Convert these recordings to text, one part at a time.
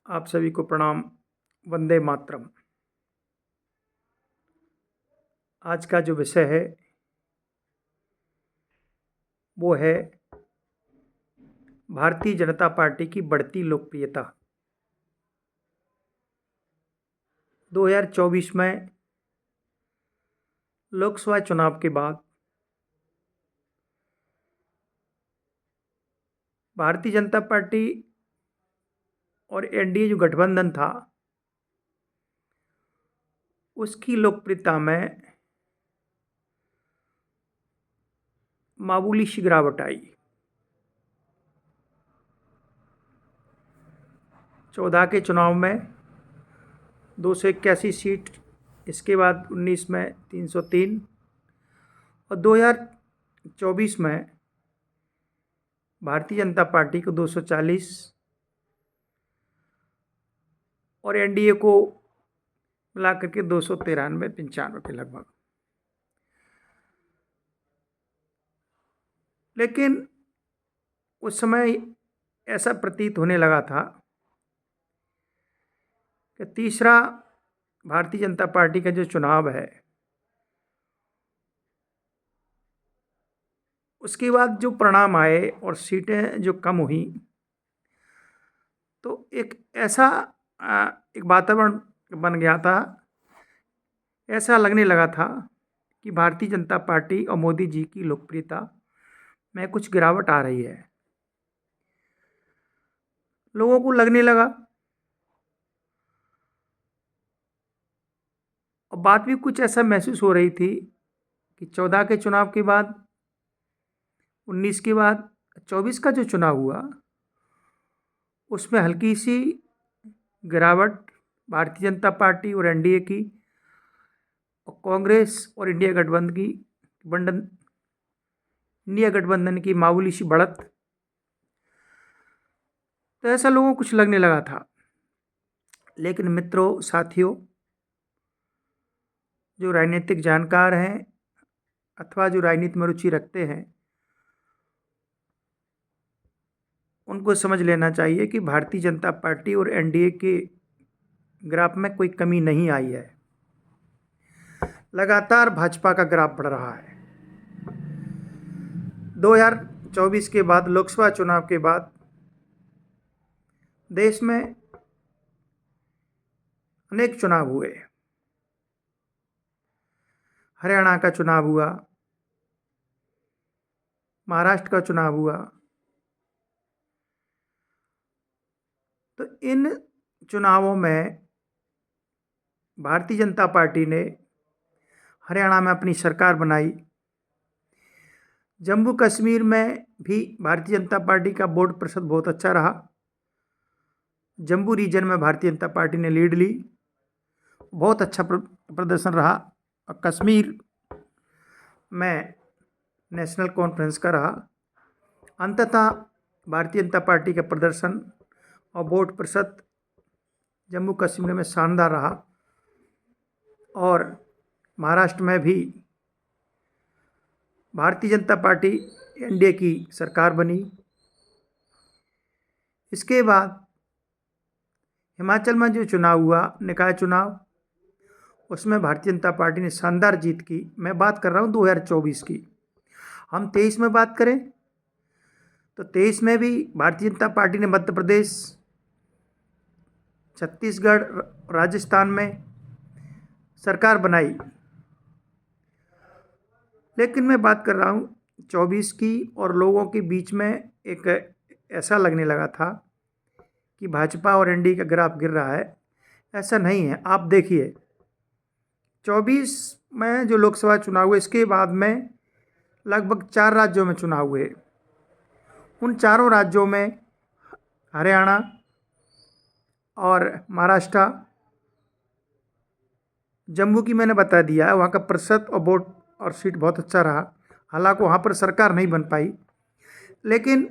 आप सभी को प्रणाम। वंदे मातरम। आज का जो विषय है वो है भारतीय जनता पार्टी की बढ़ती लोकप्रियता। 2024 में लोकसभा चुनाव के बाद भारतीय जनता पार्टी और एनडीए जो गठबंधन था उसकी लोकप्रियता में मामूली सी गिरावट आई। 14 के चुनाव में 281 सीट, इसके बाद 19 में 303 और 2024 में भारतीय जनता पार्टी को 240 और एनडीए को मिला करके 293-95 के लगभग। लेकिन उस समय ऐसा प्रतीत होने लगा था कि तीसरा भारतीय जनता पार्टी का जो चुनाव है उसके बाद जो परिणाम आए और सीटें जो कम हुई तो एक ऐसा एक वातावरण बन गया था, ऐसा लगने लगा था कि भारतीय जनता पार्टी और मोदी जी की लोकप्रियता में कुछ गिरावट आ रही है। लोगों को लगने लगा और बात भी कुछ ऐसा महसूस हो रही थी कि 14 के चुनाव के बाद, 19 के बाद 24 का जो चुनाव हुआ उसमें हल्की सी गिरावट भारतीय जनता पार्टी और एनडीए की और कांग्रेस और इंडिया गठबंधन की मामूली सी बढ़त। तो ऐसा लोगों को कुछ लगने लगा था। लेकिन मित्रों, साथियों, जो राजनीतिक जानकार हैं अथवा जो राजनीति में रुचि रखते हैं उनको समझ लेना चाहिए कि भारतीय जनता पार्टी और एनडीए के ग्राफ में कोई कमी नहीं आई है। लगातार भाजपा का ग्राफ बढ़ रहा है। 2024 के बाद, लोकसभा चुनाव के बाद देश में अनेक चुनाव हुए। हरियाणा का चुनाव हुआ, महाराष्ट्र का चुनाव हुआ। तो इन चुनावों में भारतीय जनता पार्टी ने हरियाणा में अपनी सरकार बनाई। जम्मू कश्मीर में भी भारतीय जनता पार्टी का वोट प्रतिशत बहुत अच्छा रहा। जम्मू रीजन में भारतीय जनता पार्टी ने लीड ली, बहुत अच्छा प्रदर्शन रहा। और कश्मीर में नेशनल कॉन्फ्रेंस का रहा। अंततः भारतीय जनता पार्टी का प्रदर्शन और वोट प्रतिशत जम्मू कश्मीर में शानदार रहा। और महाराष्ट्र में भी भारतीय जनता पार्टी एनडीए की सरकार बनी। इसके बाद हिमाचल में जो चुनाव हुआ, निकाय चुनाव, उसमें भारतीय जनता पार्टी ने शानदार जीत की। मैं बात कर रहा हूँ 2024 की। हम 23 में बात करें तो 23 में भी भारतीय जनता पार्टी ने मध्य प्रदेश, छत्तीसगढ़, राजस्थान में सरकार बनाई। लेकिन मैं बात कर रहा हूँ 24 की, और लोगों के बीच में एक ऐसा लगने लगा था कि भाजपा और एनडीए का ग्राफ गिर रहा है। ऐसा नहीं है। आप देखिए, 24 में जो लोकसभा चुनाव हुए, इसके बाद में लगभग 4 राज्यों में चुनाव हुए। उन चारों राज्यों में हरियाणा और महाराष्ट्र, जम्मू की मैंने बता दिया है, वहाँ का प्रतिशत और वोट और सीट बहुत अच्छा रहा। हालांकि वहाँ पर सरकार नहीं बन पाई। लेकिन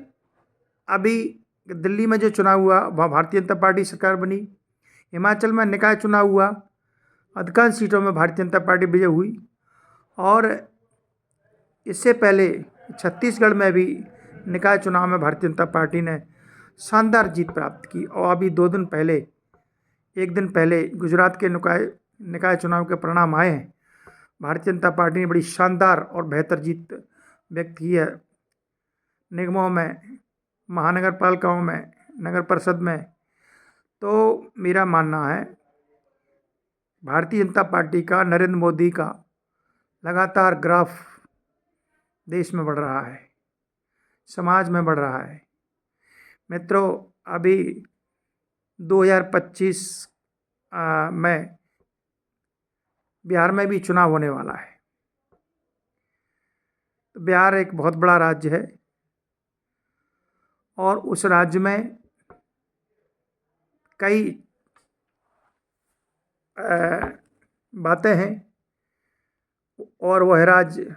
अभी दिल्ली में जो चुनाव हुआ वहाँ भारतीय जनता पार्टी सरकार बनी। हिमाचल में निकाय चुनाव हुआ, अधिकांश सीटों में भारतीय जनता पार्टी विजय हुई। और इससे पहले छत्तीसगढ़ में भी निकाय चुनाव में भारतीय जनता पार्टी ने शानदार जीत प्राप्त की। और अभी 2 दिन पहले, 1 दिन पहले गुजरात के निकाय चुनाव के परिणाम आए हैं। भारतीय जनता पार्टी ने बड़ी शानदार और बेहतर जीत व्यक्त की है निगमों में, महानगर पालिकाओं में, नगर परिषद में। तो मेरा मानना है भारतीय जनता पार्टी का, नरेंद्र मोदी का लगातार ग्राफ देश में बढ़ रहा है, समाज में बढ़ रहा है। मित्रों, अभी 2025 में बिहार में भी चुनाव होने वाला है। तो बिहार एक बहुत बड़ा राज्य है और उस राज्य में कई बातें हैं, और वह राज्य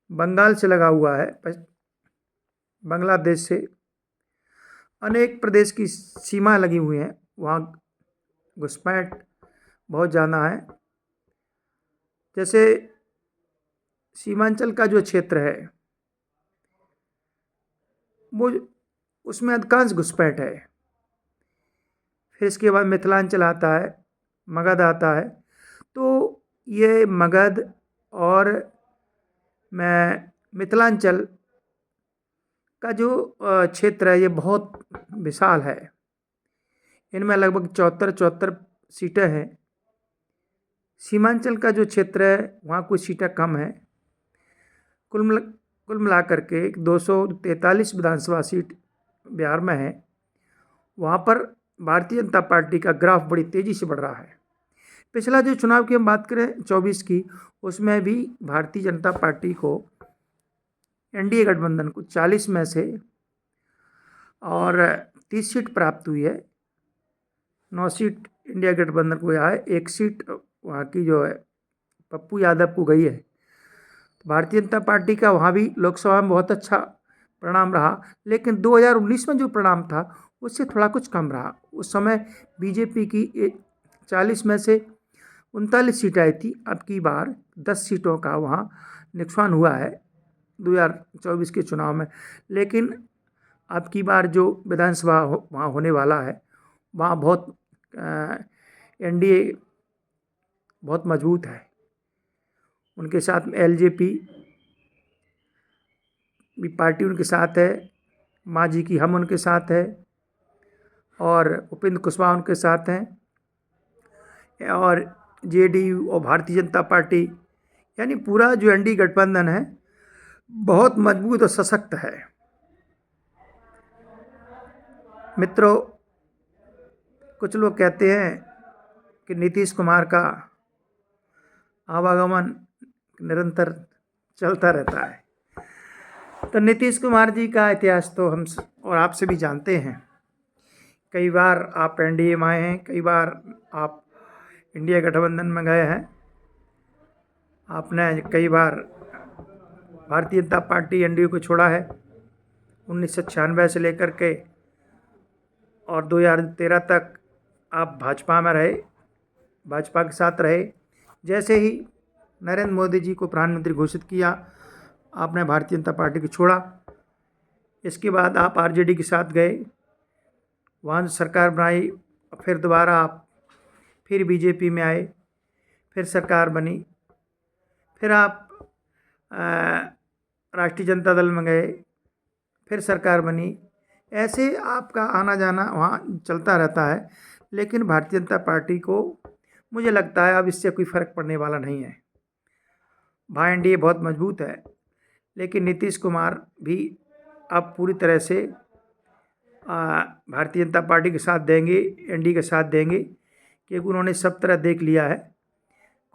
बंगाल से लगा हुआ है, बांग्लादेश से अनेक प्रदेश की सीमा लगी हुई हैं। वहाँ घुसपैठ बहुत ज़्यादा है। जैसे सीमांचल का जो क्षेत्र है वो, उसमें अधिकांश घुसपैठ है। फिर इसके बाद मिथिलांचल आता है, मगध आता है। तो ये मगध और मिथिलांचल का जो क्षेत्र है ये बहुत विशाल है। इनमें लगभग 74 सीटें हैं। सीमांचल का जो क्षेत्र है वहाँ कुछ सीटें कम हैं। कुल मिला करके 243 विधानसभा सीट बिहार में है। वहाँ पर भारतीय जनता पार्टी का ग्राफ बड़ी तेज़ी से बढ़ रहा है। पिछला जो चुनाव की हम बात करें 24 की, उसमें भी भारतीय जनता पार्टी को, एनडीए गठबंधन को 40 में से और 30 सीट प्राप्त हुई है। 9 सीट इंडिया गठबंधन को आया है, 1 सीट वहाँ की जो है पप्पू यादव को गई है। तो भारतीय जनता पार्टी का वहाँ भी लोकसभा में बहुत अच्छा परिणाम रहा, लेकिन 2019 में जो परिणाम था उससे थोड़ा कुछ कम रहा। उस समय बीजेपी की 40 में से 39 सीटें आई थी। अब की बार 10 सीटों का वहाँ नुकसान हुआ है 2024 के चुनाव में। लेकिन अब की बार जो विधानसभा वहाँ होने वाला है, वहाँ बहुत एनडीए बहुत मजबूत है। उनके साथ में एलजेपी भी पार्टी उनके साथ है, मांझी की हम उनके साथ है, और उपेंद्र कुशवाहा उनके साथ हैं, और जेडीयू और भारतीय जनता पार्टी, यानी पूरा जो एनडीए गठबंधन है बहुत मजबूत और सशक्त है। मित्रों, कुछ लोग कहते हैं कि नीतीश कुमार का आवागमन निरंतर चलता रहता है। तो नीतीश कुमार जी का इतिहास तो हम और आप सभी जानते हैं। कई बार आप एनडीए में आए हैं, कई बार आप इंडिया गठबंधन में गए हैं। आपने कई बार भारतीय जनता पार्टी एनडीए को छोड़ा है 1996 से लेकर के, और 2013 तक आप भाजपा में रहे, भाजपा के साथ रहे। जैसे ही नरेंद्र मोदी जी को प्रधानमंत्री घोषित किया, आपने भारतीय जनता पार्टी को छोड़ा। इसके बाद आप आरजेडी के साथ गए, वहाँ सरकार बनाई, फिर दोबारा आप फिर बीजेपी में आए, फिर सरकार बनी, फिर आप राष्ट्रीय जनता दल में गए, फिर सरकार बनी। ऐसे आपका आना जाना वहाँ चलता रहता है। लेकिन भारतीय जनता पार्टी को मुझे लगता है अब इससे कोई फ़र्क पड़ने वाला नहीं है। भाई एनडीए बहुत मजबूत है, लेकिन नीतीश कुमार भी अब पूरी तरह से भारतीय जनता पार्टी के साथ देंगे, एनडीए के साथ देंगे, क्योंकि उन्होंने सब तरह देख लिया है,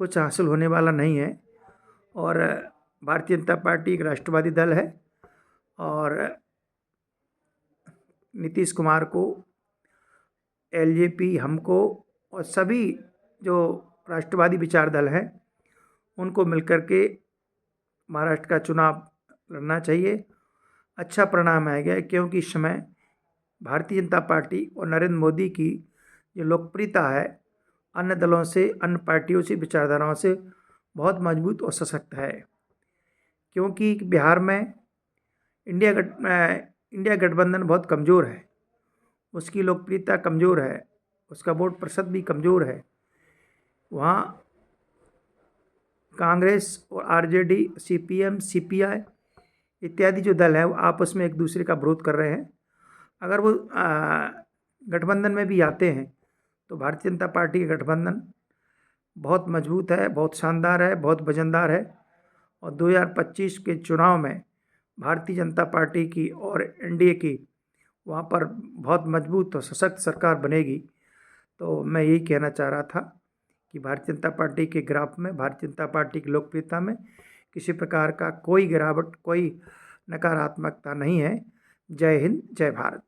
कुछ हासिल होने वाला नहीं है। और भारतीय जनता पार्टी एक राष्ट्रवादी दल है, और नीतीश कुमार को, एलजेपी, हमको और सभी जो राष्ट्रवादी विचार दल हैं उनको मिलकर के महाराष्ट्र का चुनाव लड़ना चाहिए। अच्छा परिणाम आएगा, क्योंकि इस समय भारतीय जनता पार्टी और नरेंद्र मोदी की जो लोकप्रियता है अन्य दलों से, अन्य पार्टियों से, विचारधाराओं से बहुत मजबूत और सशक्त है। क्योंकि बिहार में इंडिया गठबंधन बहुत कमज़ोर है, उसकी लोकप्रियता कमज़ोर है, उसका वोट प्रतिशत भी कमज़ोर है। वहाँ कांग्रेस और आरजेडी, सीपीएम, सीपीआई इत्यादि जो दल हैं वो आपस में एक दूसरे का विरोध कर रहे हैं। अगर वो गठबंधन में भी आते हैं तो भारतीय जनता पार्टी का गठबंधन बहुत मजबूत है, बहुत शानदार है, बहुत वजनदार है और 2025 के चुनाव में भारतीय जनता पार्टी की और एनडीए की वहाँ पर बहुत मजबूत और सशक्त सरकार बनेगी। तो मैं यही कहना चाह रहा था कि भारतीय जनता पार्टी के ग्राफ में, भारतीय जनता पार्टी की लोकप्रियता में किसी प्रकार का कोई गिरावट, कोई नकारात्मकता नहीं है। जय हिंद, जय भारत।